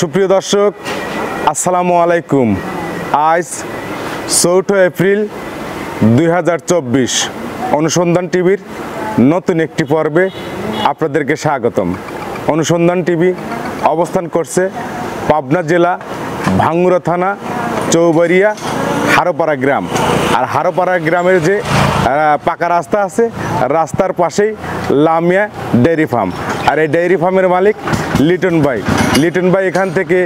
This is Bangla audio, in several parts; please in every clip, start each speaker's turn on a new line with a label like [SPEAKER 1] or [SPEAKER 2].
[SPEAKER 1] সুপ্রিয় দর্শক, আসসালামু আলাইকুম। আজ 4 এপ্রিল 2024 অনুসন্ধান টিভির নতুন একটি পর্বে আপনাদেরকে স্বাগতম। অনুসন্ধান টিভি অবস্থান করছে পাবনা জেলা ভাঙ্গুড়া থানা চৌবাড়িয়া হারোপাড়া গ্রাম। আর হারোপাড়া গ্রামের যে পাকা রাস্তা আছে, রাস্তার পাশেই লামিয়া ডেয়ারি ফার্ম। আর এই ডেয়ারি ফার্মের মালিক লিটন ভাই এখান থেকে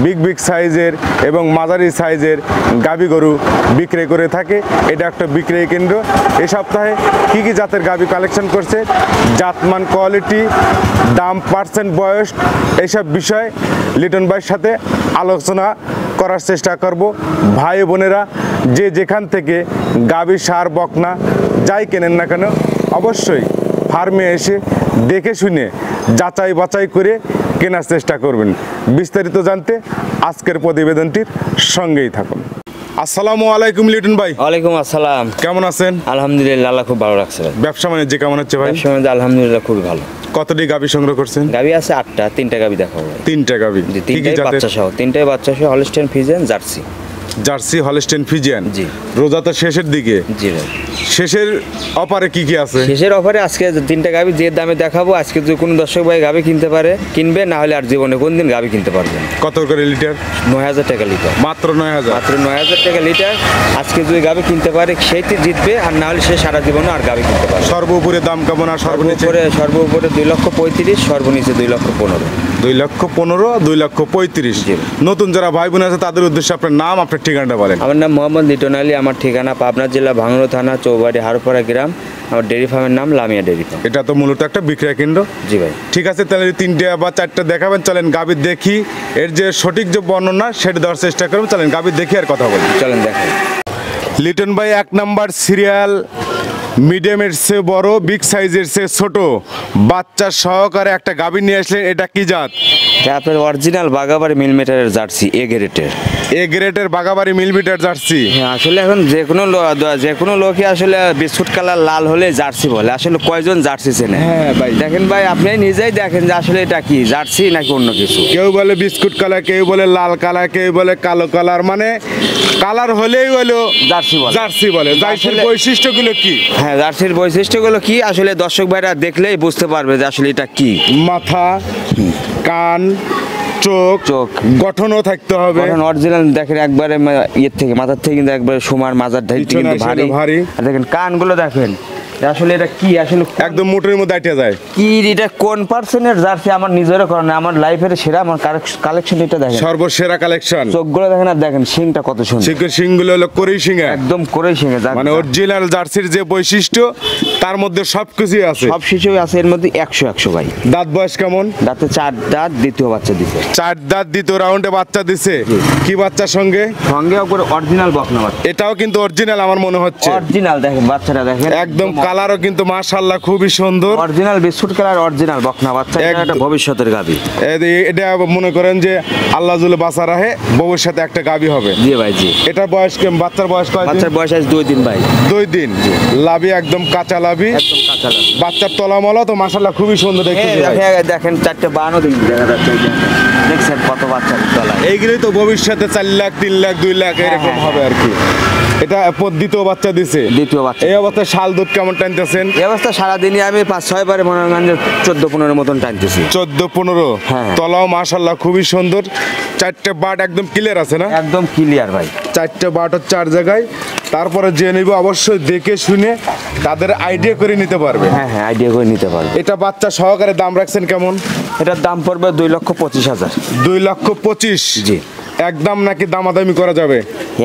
[SPEAKER 1] বিগ সাইজের এবং মাঝারি সাইজের গাভী গরু বিক্রয় করে থাকে। এটা একটা বিক্রয় কেন্দ্র। এই সপ্তাহে কী কী জাতের গাভী কালেকশন করছে, জাতমান, কোয়ালিটি, দাম, পার্সেন্ট, বয়স, এইসব বিষয় লিটন ভাইয়ের সাথে আলোচনা করার চেষ্টা করব। ভাই বোনেরা যে যেখান থেকে গাভী, ষাঁড়, বকনা যাই কেনেন না কেন, অবশ্যই ফার্মে এসে দেখে শুনে যাচাই বাছাই করে কেনার চেষ্টা করবেন। বিস্তারিত জানতে আজকের প্রতিবেদনটির সঙ্গেই থাকুন। আসসালামু আলাইকুম লিটন ভাই।
[SPEAKER 2] ওয়ালাইকুম আসসালাম।
[SPEAKER 1] কেমন আছেন?
[SPEAKER 2] আলহামদুলিল্লাহ, আল্লাহ খুব ভালো রাখছে।
[SPEAKER 1] ব্যবসা বাণিজ্য কেমন হচ্ছে ভাই?
[SPEAKER 2] ব্যবসা বাণিজ্য আলহামদুলিল্লাহ খুবই ভালো।
[SPEAKER 1] কতটি গাভী সংগ্রহ করছেন?
[SPEAKER 2] গাভী আছে 8টা, 3টা গাভী দেখাবো।
[SPEAKER 1] 3টা গাভী,
[SPEAKER 2] তিনটাই বাচ্চা সহ Holstein Friesian
[SPEAKER 1] Jersey Holstein Friesian.
[SPEAKER 2] জি।
[SPEAKER 1] রোজা তো শেষের দিকে।
[SPEAKER 2] জি ভাই।
[SPEAKER 1] শেষের অফারে কি আছে?
[SPEAKER 2] শেষের অফারে আজকে 3টা গাভী যে দামে দেখাবো, আজকে যদি কোনো দর্শক ভাই গাভী কিনবে, না হলে আর জীবনে কোনদিন গাভী কিনতে পারবেন।
[SPEAKER 1] কত করে লিটার?
[SPEAKER 2] 9000 টাকা লিটার।
[SPEAKER 1] মাত্র 9000?
[SPEAKER 2] মাত্র 9000 টাকা লিটার। আজকে যদি গাভী কিনতে পারে সেইটি জিতবে, আর না হলে সে সারা জীবনে আর গাভী কিনতে পারবে।
[SPEAKER 1] সর্বোপরি দাম কেমন? আর
[SPEAKER 2] সর্বোপরি 2,35,000, সর্বনিচে 2,15,000।
[SPEAKER 1] 2,15,000, 2,35,000। নতুন যারা ভাই বোন আছে তাদের উদ্দেশ্যে আপনার নাম, আপনার ঠিকানাটা বলেন।
[SPEAKER 2] আমার নাম মোহাম্মদ লিটন আলী। আমার ঠিকানা পাবনা জেলা ভাঙ্গুড়া থানা চৌবাড়ি হারোপাড়া গ্রাম। আমার ডেয়ারি ফার্মের নাম লামিয়া ডেয়ারি ফার্ম।
[SPEAKER 1] এটা তো মূলত একটা বিক্রয় কেন্দ্র।
[SPEAKER 2] জি ভাই।
[SPEAKER 1] ঠিক আছে, তাহলে 3টা বা 4টা দেখাবেন। চলেন গাভী দেখি, এর যে সঠিক যে বর্ণনা সেটা দেওয়ার চেষ্টা করবেন। চলেন গাভী দেখি আর কথা বলি।
[SPEAKER 2] চলেন দেখাই।
[SPEAKER 1] লিটন ভাই 1 নাম্বার সিরিয়াল, মিডিয়ামের চেয়ে বড়, বিগ সাইজের চেয়ে ছোট, বাচ্চা সহকারে একটা গাভী নিয়ে আসলেন। এটা কি জাত?
[SPEAKER 2] আপনার অরিজিনাল বাগাবাড়ি মিলমিটারের জার্সি, এ গ্রেডের
[SPEAKER 1] বাগাবাড়ি মিলমিটার জার্সি।
[SPEAKER 2] হ্যাঁ, আসলে এখন যে কোনো লোকই আসলে বিস্কুট কালার লাল হলে জার্সি বলে। আসলে কয়জন জার্সি চেনে?
[SPEAKER 1] হ্যাঁ ভাই,
[SPEAKER 2] দেখেন ভাই, আপনি নিজেই দেখেন যে আসলে এটা কি জার্সি নাকি অন্য কিছু।
[SPEAKER 1] কেউ বলে বিস্কুট কালার, কেউ বলে লাল কালার, কেউ বলে কালো কালার। মানে কালার হলেই হলো জার্সি বলে। জার্সির বৈশিষ্ট্যগুলো কি?
[SPEAKER 2] হ্যাঁ, জার্সির বৈশিষ্ট্যগুলো কি আসলে দর্শক ভাইরা দেখলেই বুঝতে পারবে যে আসলে এটা কি।
[SPEAKER 1] মাথা, কান, চোখ গঠনও থাকতে হবে
[SPEAKER 2] অরিজিনাল। দেখেন একবারে ইয়ের থেকে, মাথার থেকে কিন্তু একবারে সমান, মাজার কিন্তু ভারী। দেখেন কানগুলো দেখেন, আসলে এটা কি, আসলে
[SPEAKER 1] একদম মুঠের মধ্যে আটকে যায়।
[SPEAKER 2] কি এটা কোন পার্সেন্টের জার্সি আমার নিজেরও করেন, আমার লাইফের সেরা, আমার কালেকশন এটা দেখেন,
[SPEAKER 1] সর্বসেরা কালেকশন।
[SPEAKER 2] চোখগুলো দেখেন, আর দেখেন শিংটা কত সুন্দর।
[SPEAKER 1] শিংগুলো হলো কোরেই শিং,
[SPEAKER 2] একদম কোরেই শিং।
[SPEAKER 1] মানে অরিজিনাল জার্সির যে বৈশিষ্ট্য তার মধ্যে সবকিছুই আছে।
[SPEAKER 2] সবকিছুই আছে এর মধ্যে 100 ভাই।
[SPEAKER 1] দাঁত বয়স কেমন?
[SPEAKER 2] দাঁতে 4 দাঁত, দ্বিতীয় বাচ্চা দিছে।
[SPEAKER 1] 4 দাঁত, দ্বিতীয় রাউন্ডে বাচ্চা দিছে। কি বাচ্চার সঙ্গে?
[SPEAKER 2] উপরে অরিজিনাল বকনা বাচ্চা।
[SPEAKER 1] এটাও কিন্তু অরিজিনাল আমার মনে হচ্ছে।
[SPEAKER 2] অরিজিনাল দেখেন বাচ্চাটা দেখেন,
[SPEAKER 1] একদম কালারও কিন্তু মাশাআল্লাহ খুবই সুন্দর।
[SPEAKER 2] অরিজিনাল বিস্কুট কালার, অরিজিনাল বকনা বাচ্চা। এটা ভবিষ্যতের গাভী।
[SPEAKER 1] এটা মনে করেন যে আল্লাহ জুলে বাঁচা রাখে, ভবিষ্যতে একটা গাভী হবে।
[SPEAKER 2] জি ভাই, জি।
[SPEAKER 1] এটার বয়স কেমন? বাচ্চার বয়স কয় দিন?
[SPEAKER 2] বাচ্চার বয়স আজ 2 দিন ভাই।
[SPEAKER 1] 2 দিন। লাভি একদম কাঁচা লাভি,
[SPEAKER 2] একদম কাঁচা লাভি।
[SPEAKER 1] বাচ্চার তলামলা তো মাশাআল্লাহ খুবই সুন্দর দেখতে।
[SPEAKER 2] দেখেন 4টে বানও দিন দেখা যাচ্ছে, দেখছেন কত বাচ্চার তলা।
[SPEAKER 1] এইগুলোই তো ভবিষ্যতে 4 লাখ, 3 লাখ, 2 লাখ এরকম হবে আর কি। এটা দ্বিতীয় বাচ্চা দিছে।
[SPEAKER 2] দ্বিতীয় বাচ্চা।
[SPEAKER 1] এই অবস্থায় শাল দুধ কেমন টানতেছেন?
[SPEAKER 2] এই অবস্থা সারাদিনই আমি 5-6 বারে মনে করেন 14-15 মতন টানতেছি।
[SPEAKER 1] 14-15।
[SPEAKER 2] হ্যাঁ।
[SPEAKER 1] তলাও মাশাআল্লাহ খুবই সুন্দর। 4টে বাট একদম ক্লিয়ার আছে না?
[SPEAKER 2] একদম ক্লিয়ার ভাই।
[SPEAKER 1] 4টে বাট 4 জায়গায়। তারপরে যে নিব অবশ্যই দেখে শুনে তাদের আইডিয়া করে নিতে পারবে।
[SPEAKER 2] হ্যাঁ, আইডিয়া করে নিতে পারবে।
[SPEAKER 1] এটা বাচ্চা সহকারে দাম রাখছেন কেমন?
[SPEAKER 2] এটার দাম পড়বে 2,25,000।
[SPEAKER 1] 2,25,000?
[SPEAKER 2] জি।
[SPEAKER 1] একদম নাকি দামাদামি করা যাবে?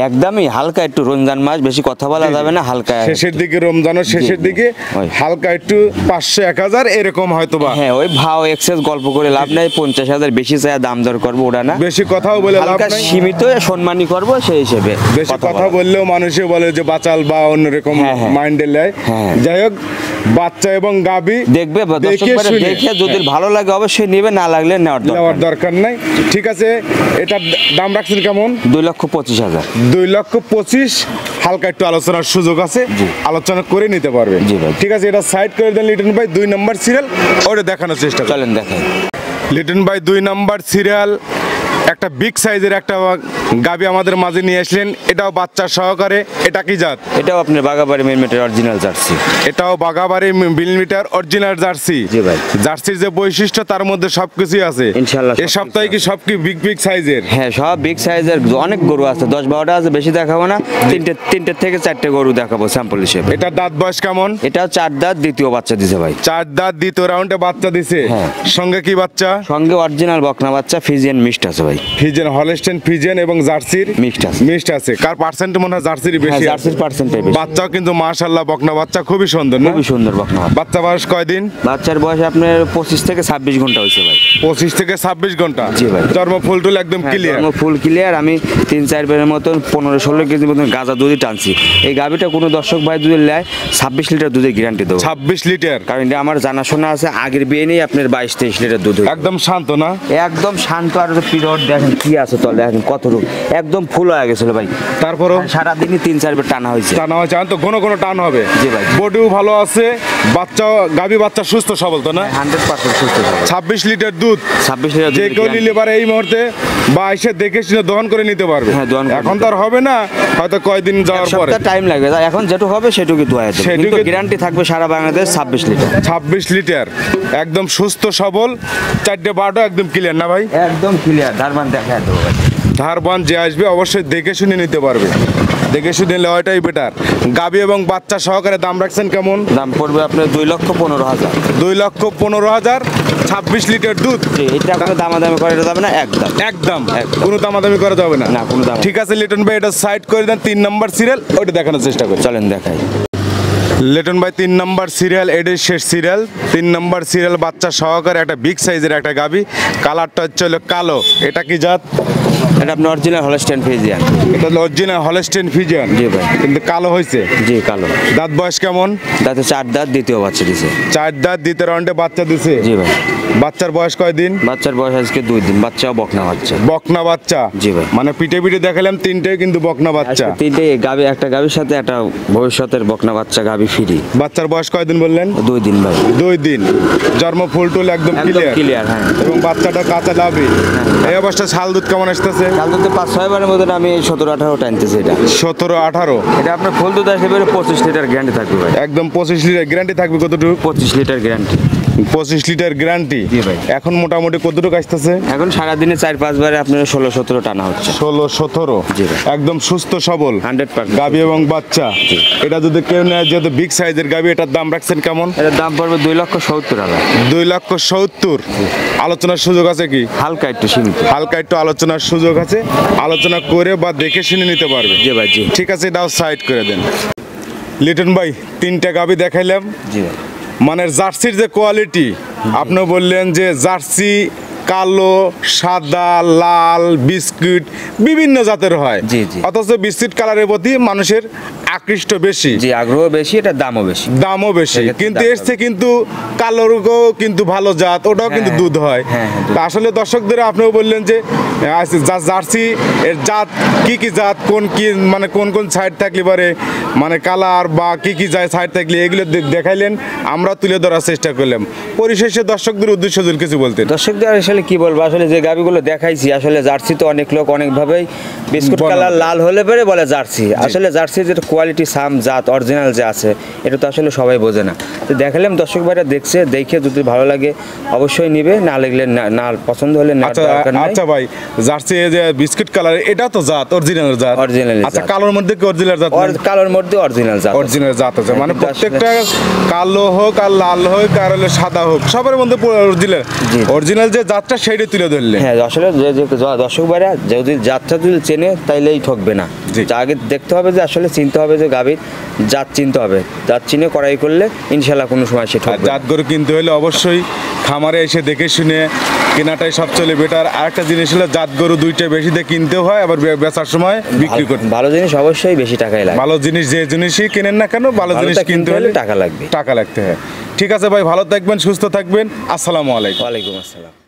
[SPEAKER 2] একদমই হালকা একটু, রমজান মাস বেশি কথা বলা যাবে না, হালকা
[SPEAKER 1] শেষের দিকে, রমজানের শেষের দিকে
[SPEAKER 2] ওই।
[SPEAKER 1] হালকা একটু 500 1000 এরকম হয়তো বা।
[SPEAKER 2] হ্যাঁ, ওই ভাও এক্সেস গল্প করে লাভ নাই, 50,000 বেশি চাই দাম দর করবো ওটা না,
[SPEAKER 1] বেশি কথাও বলে লাভ
[SPEAKER 2] হালকা
[SPEAKER 1] নাই।
[SPEAKER 2] সীমিত সম্মানী করবো সেই হিসেবে
[SPEAKER 1] বেশি কথা বললেও মানুষে বলে যে বাচাল বা অন্যরকম
[SPEAKER 2] হ্যাঁ, হ্যাঁ।
[SPEAKER 1] মাইন্ডে নেয়।
[SPEAKER 2] হ্যাঁ।
[SPEAKER 1] যাই হোক, বাচ্চা এবং গাবি
[SPEAKER 2] দেখবে দর্শক
[SPEAKER 1] দেখে
[SPEAKER 2] ভাইরা
[SPEAKER 1] শুনে।
[SPEAKER 2] দেখে যদি ভালো লাগে অবশ্যই নেবে, না লাগলে নেওয়ার
[SPEAKER 1] নেওয়ার
[SPEAKER 2] দরকার
[SPEAKER 1] দরকার নাই। ঠিক আছে, এটার দাম রাখছেন কেমন?
[SPEAKER 2] 2,25,000।
[SPEAKER 1] 2,25,000। হালকা একটু আলোচনার সুযোগ আছে, আলোচনা করে নিতে পারবে।
[SPEAKER 2] জি ভাই।
[SPEAKER 1] ঠিক আছে, এটা সাইড করে দেন লিটন ভাই। 2 নম্বর সিরিয়াল ওটা দেখানোর চেষ্টা করেন।
[SPEAKER 2] চলেন দেখাই।
[SPEAKER 1] লিটন ভাই 2 নম্বর সিরিয়াল একটা বিগ সাইজের একটা গাবি আমাদের মাঝে নিয়ে আসলেন, এটাও বাচ্চা সহকারে। এটা কি জাত?
[SPEAKER 2] এটাও আপনার বাগাবাড়ি মিলমিটের অরিজিনাল জার্সি।
[SPEAKER 1] এটাও বাগাবাড়ি মিলিমিটার অরিজিনাল জার্সি।
[SPEAKER 2] জি ভাই।
[SPEAKER 1] জার্সির যে বৈশিষ্ট্য তার মধ্যে সবকিছুই আছে
[SPEAKER 2] ইনশাআল্লাহ
[SPEAKER 1] এই সপ্তাহে। কি সব কি বিগ বিগ সাইজের?
[SPEAKER 2] হ্যাঁ, সব বিগ সাইজের অনেক গরু আছে, 10-12টা আছে, বেশি দেখাবো না, তিনটে থেকে 4টে গরু দেখাবো স্যাম্পল হিসেবে।
[SPEAKER 1] এটা দাঁত বয়স কেমন?
[SPEAKER 2] এটাও 4 দাঁত, দ্বিতীয় বাচ্চা দিছে ভাই।
[SPEAKER 1] 4 দাঁত, দ্বিতীয় রাউন্ডে বাচ্চা দিছে।
[SPEAKER 2] হ্যাঁ।
[SPEAKER 1] সঙ্গে কি বাচ্চা?
[SPEAKER 2] সঙ্গে অরিজিনাল বকনা বাচ্চা, ফিজিয়ান মিক্সড আছে ভাই।
[SPEAKER 1] ফিজেন, হলস্টেইন ফিজেন এবং জার্সির
[SPEAKER 2] মিক্সড আছে।
[SPEAKER 1] মিক্সড আছে। কার পার্সেন্ট মনে হয় জার্সির
[SPEAKER 2] হ্যাঁ,
[SPEAKER 1] বেশি?
[SPEAKER 2] জার্সির পার্সেন্টেজ বেশি।
[SPEAKER 1] বাচ্চাও কিন্তু মাশাআল্লাহ বকনা বাচ্চা খুবই সুন্দর না?
[SPEAKER 2] খুবই সুন্দর বকনা বাচ্চা।
[SPEAKER 1] বাচ্চা বয়স কয়দিন?
[SPEAKER 2] বাচ্চার বয়স আপনার 25 থেকে 26 ঘন্টা হয়েছে ভাই।
[SPEAKER 1] 25 থেকে 26 ঘন্টা।
[SPEAKER 2] জি ভাই।
[SPEAKER 1] চর্ম ফুল টুল একদম ক্লিয়ার।
[SPEAKER 2] ফুল ক্লিয়ার। আমি 3-4 বেরের মতন 15-16 কেজি মতন গাঁজা দুধই টানছি। এই গাভিটা কোনো দর্শক ভাই যদি নেয় 26 লিটার দুধের গ্যারান্টি দেবো।
[SPEAKER 1] 26 লিটার?
[SPEAKER 2] কারণ এটা আমার জানাশোনা আছে, আগের বিয়ে নেই আপনার 22-23 লিটার দুধ হয়েছে।
[SPEAKER 1] একদম শান্ত না?
[SPEAKER 2] একদম শান্ত। আর পিরিয়ড দেখেন কি আছে তলে, দেখেন কত রূপ, একদম ফুল হয়ে গেছিল ভাই।
[SPEAKER 1] তারপরও
[SPEAKER 2] সারাদিনই 3-4 বার টানা হয়েছে।
[SPEAKER 1] টানা হয়েছে তো ঘন ঘন টান হবে।
[SPEAKER 2] জি ভাই।
[SPEAKER 1] বডিও ভালো আছে, বাচ্চা গাবি বাচ্চা সুস্থ সবল তো না?
[SPEAKER 2] 100% সুস্থ থাকবে।
[SPEAKER 1] 26 লিটার দুধ
[SPEAKER 2] 26 লিটার
[SPEAKER 1] যে
[SPEAKER 2] দুধের
[SPEAKER 1] কেউ
[SPEAKER 2] guarantee।
[SPEAKER 1] নিলে পারে এই মুহূর্তে বা এসে দেখে শুনে দহন করে নিতে পারবে।
[SPEAKER 2] হ্যাঁ, দহন করে
[SPEAKER 1] এখন
[SPEAKER 2] নিতে
[SPEAKER 1] তো আর হবে না, হয়তো কয়দিন যাওয়ার
[SPEAKER 2] এক
[SPEAKER 1] পরে।
[SPEAKER 2] সপ্তাহ টাইম লাগবে, এখন যেটুকু হবে সেটুকু দোয়া দেবে,
[SPEAKER 1] সেটুকু-
[SPEAKER 2] কিন্তু গ্যারান্টি থাকবে সারা বাংলাদেশ 26 লিটার।
[SPEAKER 1] 26 লিটার একদম সুস্থ সবল, 4টে 12টা একদম ক্লিয়ার না ভাই?
[SPEAKER 2] একদম ক্লিয়ার। ধারবান দেখা দেবো ভাই।
[SPEAKER 1] ধারবান যে আসবে অবশ্যই দেখে শুনে নিতে পারবে। দেখে শুনে নেওয়াটাই বেটার। গাবি এবং বাচ্চা সহকারে দাম রাখছেন কেমন?
[SPEAKER 2] দাম পড়বে আপনার 2,15,000।
[SPEAKER 1] 2,15,000। 26 লিটার দুধ।
[SPEAKER 2] জি, এটা কোনো দামাদামি করা যাবে না, একদম
[SPEAKER 1] একদম
[SPEAKER 2] একদম।
[SPEAKER 1] কোনো দামাদামি করা যাবে না?
[SPEAKER 2] না, কোনো দাম।
[SPEAKER 1] ঠিক আছে লিটন ভাই, এটা সাইড করে দেন। 3 নম্বর সিরিয়াল ওটা দেখানোর চেষ্টা করি।
[SPEAKER 2] চলেন দেখাই।
[SPEAKER 1] লিটন ভাই 3 নম্বর সিরিয়াল, এটাই শেষ সিরিয়াল। 3 নম্বর সিরিয়াল বাচ্চা সহকারে একটা বিগ সাইজের একটা গাবি। কালারটা হচ্ছে হলো কালো। এটা কি জাত?
[SPEAKER 2] এটা আপনার অরিজিনাল হলস্টেইন ফ্রিজিয়ান।
[SPEAKER 1] এটা হলো অরিজিনাল হলস্টেইন ফ্রিজিয়ান।
[SPEAKER 2] জি ভাই।
[SPEAKER 1] কিন্তু কালো হয়েছে।
[SPEAKER 2] জি, কালো।
[SPEAKER 1] দাঁত বয়স কেমন?
[SPEAKER 2] তাতে 4 দাঁত, দ্বিতীয় বাচ্চা দিছে।
[SPEAKER 1] 4 দাঁত, দ্বিতীয় রাউন্ডে বাচ্চা দিছে।
[SPEAKER 2] জি ভাই।
[SPEAKER 1] বাচ্চার বয়স কয়দিন?
[SPEAKER 2] বাচ্চার বয়স আজকে 2 দিন। বাচ্চাও বকনা বাচ্চা।
[SPEAKER 1] বকনা বাচ্চা?
[SPEAKER 2] জি ভাই।
[SPEAKER 1] মানে পিঠে পিঠে দেখালাম 3টে কিন্তু বকনা বাচ্চা।
[SPEAKER 2] আজকে 3টে গাবি, একটা গাবির সাথে একটা ভবিষ্যতের বকনা বাচ্চা গাবি ফ্রি।
[SPEAKER 1] বাচ্চার বয়স কয়দিন বললেন?
[SPEAKER 2] 2 দিন ভাই।
[SPEAKER 1] 2 দিন। জন্ম ফুল টুল একদম
[SPEAKER 2] একদম
[SPEAKER 1] ক্লিয়ার।
[SPEAKER 2] ক্লিয়ার। হ্যাঁ।
[SPEAKER 1] এবং বাচ্চাটা কাঁচা লাভি। এই অবস্থা ছাল দুধ কেমন আসতেছে?
[SPEAKER 2] কাল তো 5-6 বারের মতন আমি 17-18 টানতেছি। এটা
[SPEAKER 1] 17-18।
[SPEAKER 2] এটা আপনার ফুল দুধ আসবে 25 লিটার গ্যারান্টি থাকবে ভাই।
[SPEAKER 1] একদম 25 লিটার গ্যারান্টি থাকবে। কতটুকু?
[SPEAKER 2] 25 লিটার গ্যারান্টি।
[SPEAKER 1] 25 litre guarantee.
[SPEAKER 2] জি ভাই।
[SPEAKER 1] এখন মোটামুটি কতটুকু আসতেছে?
[SPEAKER 2] এখন সারাদিনে 4-5 বারে আপনার 16-17 টানা হচ্ছে।
[SPEAKER 1] 16-17।
[SPEAKER 2] জি ভাই।
[SPEAKER 1] একদম সুস্থ সবল
[SPEAKER 2] 100%।
[SPEAKER 1] গাবি এবং বাচ্চা। এটা যদি কেউ নেয়, যেহেতু বিগ সাইজের গাবি, এটার দাম রাখছেন কেমন?
[SPEAKER 2] এটার দাম পড়বে 2,70,000।
[SPEAKER 1] 2,70,000। আলোচনার সুযোগ আছে কি?
[SPEAKER 2] হালকা একটু সীমিত।
[SPEAKER 1] হালকা একটু আলোচনার সুযোগ আছে, আলোচনা করে বা দেখে শুনে নিতে পারবে।
[SPEAKER 2] জি ভাই। জি।
[SPEAKER 1] ঠিক আছে, এটাও সাইড করে দেন। লিটন ভাই 3টা গাবি দেখাইলাম।
[SPEAKER 2] জি ভাই।
[SPEAKER 1] মানে জার্সির যে কোয়ালিটি, আপনি বললেন যে জার্সি কালো, সাদা, লাল, বিস্কুট বিভিন্ন জাতের হয়।
[SPEAKER 2] জি, জি।
[SPEAKER 1] অথচ বিস্কুট কালারের প্রতি মানুষের আকৃষ্ট বেশি,
[SPEAKER 2] জি, আগ্রহ বেশি, এটা দামও বেশি।
[SPEAKER 1] দামও বেশি।
[SPEAKER 2] সেক্ষেত্রে
[SPEAKER 1] কিন্তু
[SPEAKER 2] দাম
[SPEAKER 1] এসছে কিন্তু কালোরও কিন্তু ভালো জাত, ওটাও কিন্তু দুধ হয়।
[SPEAKER 2] হ্যাঁ, হ্যাঁ, দুধ।
[SPEAKER 1] তা আসলে দর্শকদের আপনিও বললেন যে জার্সি এর জাত কি জাত, কোন কি মানে কোন কোন সাইড থাকলে পারে, মানে কালার বা কি যায় সাইড থাকলে, এগুলো দেখাইলেন, আমরা তুলে ধরার চেষ্টা করলাম। পরিশেষে দর্শকদের উদ্দেশ্যে যদি কিছু বলতেন।
[SPEAKER 2] দর্শকদের আসলে কি বলবো, আসলে যে গাবিগুলো দেখাইছি, আসলে জার্সি তো অনেক লোক অনেকভাবেই বিস্কুট
[SPEAKER 1] বলে।
[SPEAKER 2] কালার লাল হলে পরে বলে জার্সি। আসলে জার্সির যেটা কোয়ালিটি সাম জাত অরিজিনাল যে আছে এটা তো আসলে সবাই বোঝে না। তো দেখালাম, দর্শক ভাইরা দেখছে, দেখে যদি ভালো লাগে অবশ্যই নিবে, না লাগলে না, পছন্দ হলে না।
[SPEAKER 1] আচ্ছা ভাই, জার্সি এই যে বিস্কিট কালার, এটা তো জাত অরিজিনাল জাত।
[SPEAKER 2] অরিজিনাল।
[SPEAKER 1] আচ্ছা, কালোর মধ্যে কি অরিজিনাল জাত?
[SPEAKER 2] কালোর মধ্যে অরিজিনাল জাত।
[SPEAKER 1] অরিজিনাল জাত আছে, মানে প্রত্যেকটা কালো হোক আর লাল হোক আর হলো সাদা হোক, সবার মধ্যে অরিজিনাল অরিজিনাল যে জাতটা সেইটা তুলে ধরলে।
[SPEAKER 2] হ্যাঁ, আসলে যে দর্শক ভাইরা যদি জাতটা যদি চেনে তাইলেই ঠকবে না। আগে দেখতে হবে যে আসলে চিনতে হবে যে গাভীর জাত চিনতে হবে, জাত চিনে করাই করলে ইনশাল্লাহ কোনো সময় সে ঠকবে।
[SPEAKER 1] জাত গরু কিনতে হলে অবশ্যই খামারে এসে দেখে শুনে কেনাটাই সবচেয়ে বেটার। আরেকটা জিনিস হলো জাত গরু দুইটা বেশি দিয়ে কিনতেও হয়, আবার বেচার সময় বিক্রি করতে।
[SPEAKER 2] ভালো জিনিস অবশ্যই বেশি টাকাই লাগে।
[SPEAKER 1] ভালো জিনিস যে জিনিসই কেনেন না কেন, ভালো জিনিস কিনতে হলে
[SPEAKER 2] টাকা লাগবে,
[SPEAKER 1] টাকা লাগতে হয়। ঠিক আছে ভাই, ভালো থাকবেন, সুস্থ থাকবেন। আসসালামু আলাইকুম।
[SPEAKER 2] ওয়ালাইকুম আসসালাম।